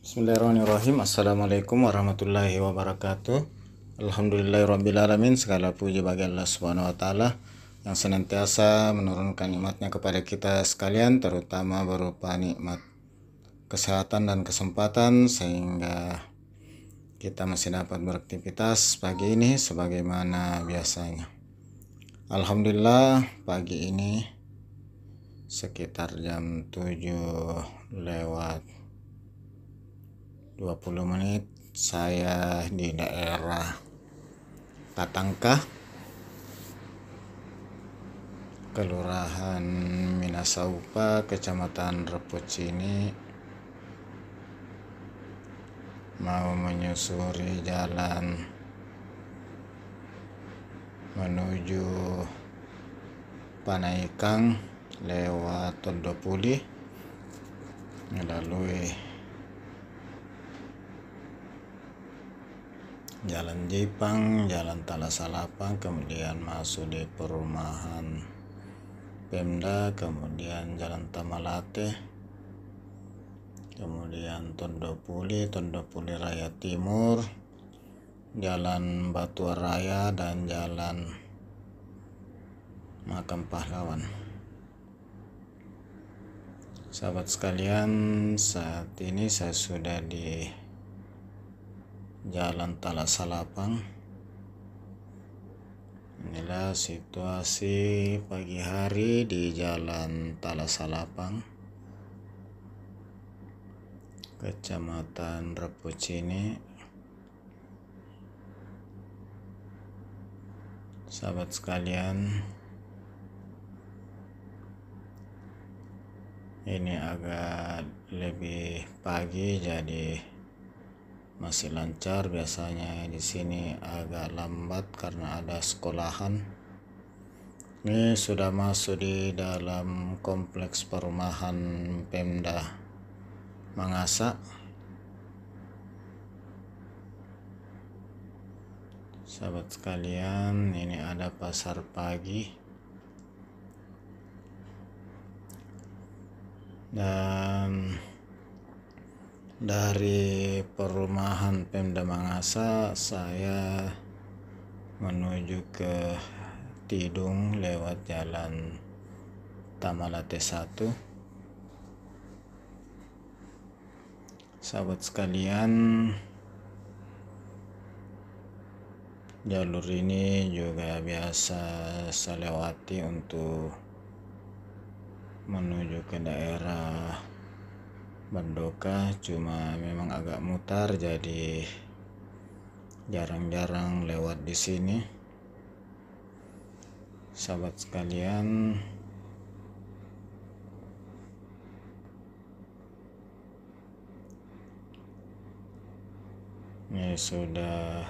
Bismillahirrahmanirrahim. Assalamualaikum warahmatullahi wabarakatuh. Alhamdulillahirrabbilalamin. Segala puji bagi Allah subhanahu wa ta'ala yang senantiasa menurunkan nikmatnya kepada kita sekalian, terutama berupa nikmat kesehatan dan kesempatan, sehingga kita masih dapat beraktivitas pagi ini sebagaimana biasanya. Alhamdulillah, pagi ini sekitar jam 7 lewat 20 menit saya di daerah Katangka, Kelurahan Minasaupa, Kecamatan Repocini, mau menyusuri jalan menuju Panaikang lewat Tondopuli, melalui Jalan Jipang, Jalan Talasalapang, kemudian masuk di perumahan Pemda, kemudian Jalan Tamalate, kemudian Tondopuli Raya Timur, Jalan Batu Raya, dan Jalan Makam Pahlawan. Sahabat sekalian, saat ini saya sudah di Jalan Talasalapang. Inilah situasi pagi hari di Jalan Talasalapang, Kecamatan Repocini. Sahabat sekalian, ini agak lebih pagi jadi masih lancar. Biasanya di sini agak lambat karena ada sekolahan. Ini sudah masuk di dalam kompleks perumahan Pemda Mangasa. Sahabat sekalian, ini ada pasar pagi, dan dari perumahan Pemda Mangasa saya menuju ke Tidung lewat Jalan Tamalate 1. Sahabat sekalian, jalur ini juga biasa saya lewati untuk menuju ke daerah Bandoka, cuma memang agak mutar jadi jarang-jarang lewat di sini. Sahabat sekalian, ini sudah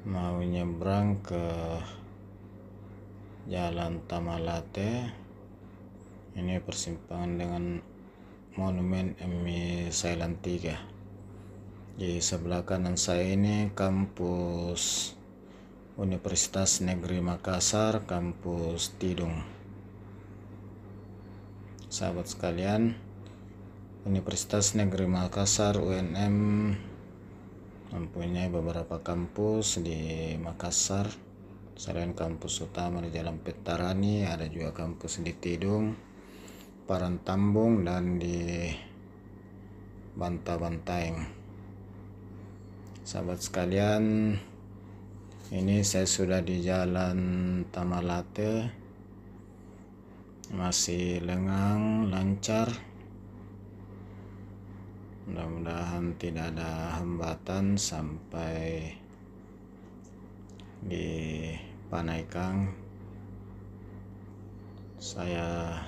mau nyebrang ke Jalan Tamalate. Ini persimpangan dengan Monumen MI Thailand 3. Di sebelah kanan saya ini kampus Universitas Negeri Makassar, kampus Tidung. Sahabat sekalian, Universitas Negeri Makassar UNM mempunyai beberapa kampus di Makassar. Selain kampus utama di Jalan Petarani, ada juga kampus di Tidung, Parantambung, dan di Bantabantaeng. Sahabat sekalian, ini saya sudah di Jalan Tamalate, masih lengang, lancar. Mudah-mudahan tidak ada hambatan sampai di Panaikang. Saya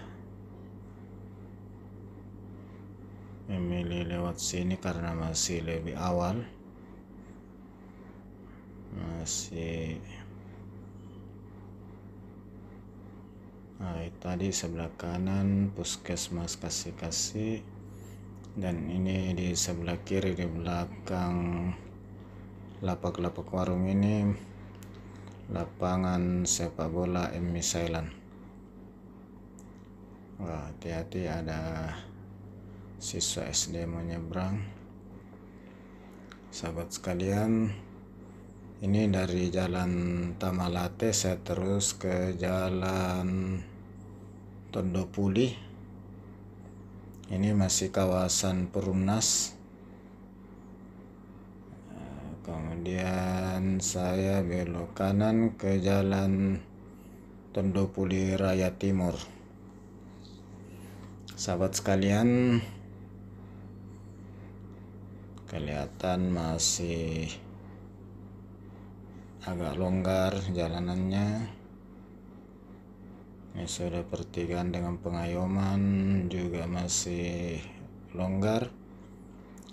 memilih lewat sini karena masih lebih awal, tadi sebelah kanan puskesmas kasih, dan ini di sebelah kiri di belakang lapak-lapak warung ini lapangan sepak bola MI Thailand. Wah, hati-hati, ada siswa SD menyeberang. Sahabat sekalian, ini dari Jalan Tamalate saya terus ke Jalan Tondopuli. Ini masih kawasan Perumnas. Kemudian saya belok kanan ke Jalan Tondopuli Raya Timur. Sahabat sekalian, kelihatan masih agak longgar jalanannya. Ini sudah pertigaan dengan Pengayoman juga masih longgar,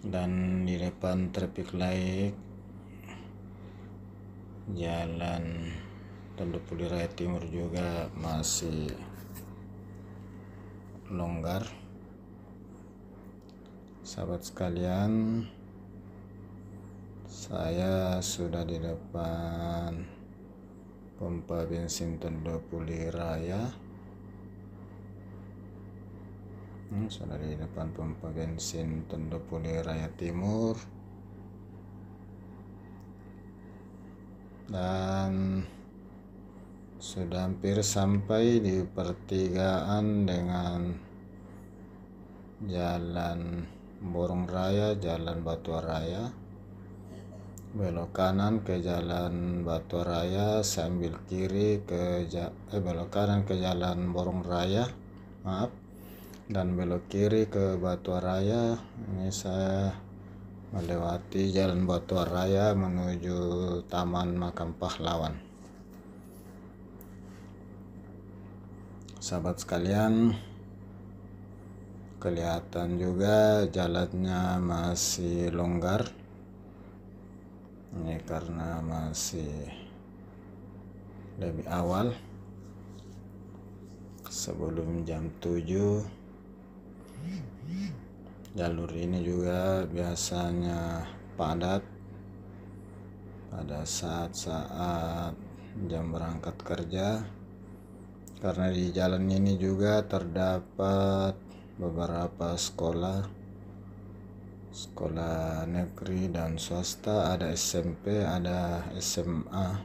dan di depan traffic light Jalan Tondopuli Raya Timur juga masih longgar. Sahabat sekalian, saya sudah di depan pompa bensin Tondopuli Raya. Sudah di depan pompa bensin Tondopuli Raya Timur, dan sudah hampir sampai di pertigaan dengan Jalan Borong Raya, Jalan Batuaraya. Belok kanan ke Jalan Batuaraya, sambil kiri ke belok kanan ke Jalan Borong Raya, dan belok kiri ke Batuaraya. Ini saya melewati Jalan Batuaraya menuju Taman Makam Pahlawan. Sahabat sekalian, kelihatan juga jalannya masih longgar. Ini karena masih lebih awal, sebelum jam 7. Jalur ini juga biasanya padat pada saat-saat jam berangkat kerja, karena di jalan ini juga terdapat beberapa sekolah negeri dan swasta, ada SMP, ada SMA,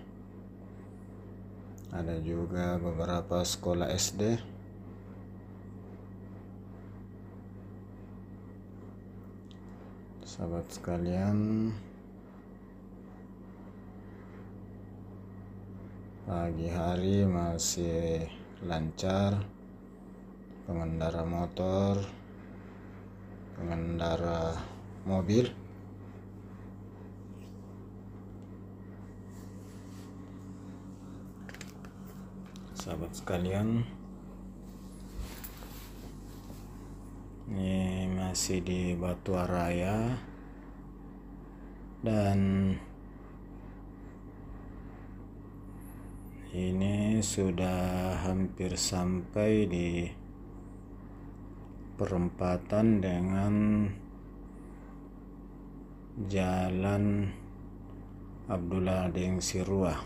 ada juga beberapa sekolah SD. Sahabat sekalian, pagi hari masih lancar pengendara motor, pengendara mobil. Sahabat sekalian, ini masih di Batuaraya, dan ini sudah hampir sampai di perempatan dengan Jalan Abdullah Deng Sirua.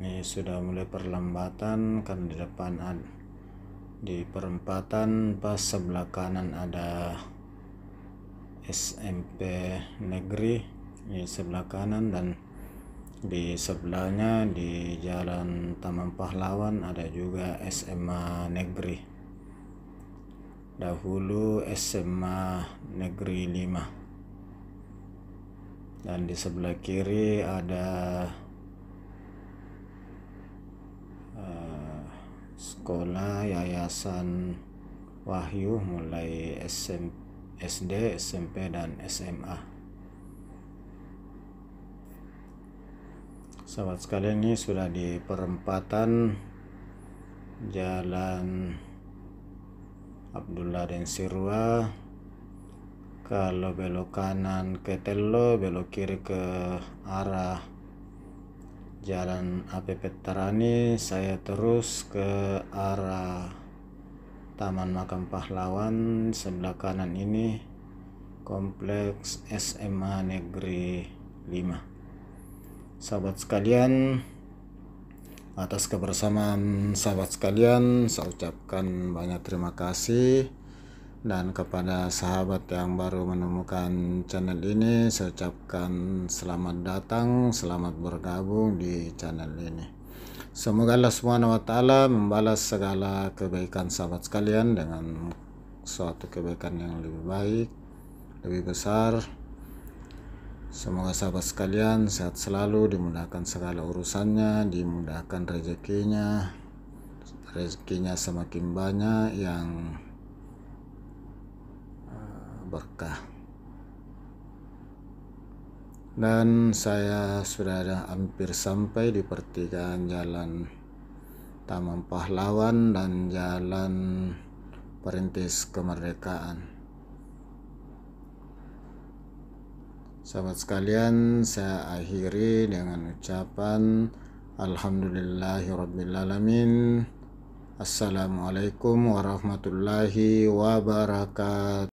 Ini sudah mulai perlambatan karena di depan di perempatan pas sebelah kanan ada SMP Negeri, ini sebelah kanan, dan di sebelahnya di Jalan Taman Pahlawan ada juga SMA Negeri. Dahulu SMA Negeri 5, dan di sebelah kiri ada sekolah Yayasan Wahyu, mulai SD, SMP, dan SMA. Sahabat sekalian, ini sudah di perempatan Jalan Abdullah Deng Sirua. Kalau belok kanan ke Tello, belok kiri ke arah Jalan AP Veterani, saya terus ke arah Taman Makam Pahlawan. Sebelah kanan ini kompleks SMA Negeri 5. Sahabat sekalian, Atas kebersamaan sahabat sekalian, saya ucapkan banyak terima kasih. Dan kepada sahabat yang baru menemukan channel ini, saya ucapkan selamat datang, selamat bergabung di channel ini. Semoga Allah SWT membalas segala kebaikan sahabat sekalian dengan suatu kebaikan yang lebih baik, lebih besar. Semoga sahabat sekalian sehat selalu, dimudahkan segala urusannya, dimudahkan rezekinya semakin banyak yang berkah. Dan saya sudah hampir sampai di pertigaan Jalan Taman Pahlawan dan Jalan Perintis Kemerdekaan. Sahabat sekalian, saya akhiri dengan ucapan Alhamdulillahirrabbilalamin. Assalamualaikum warahmatullahi wabarakatuh.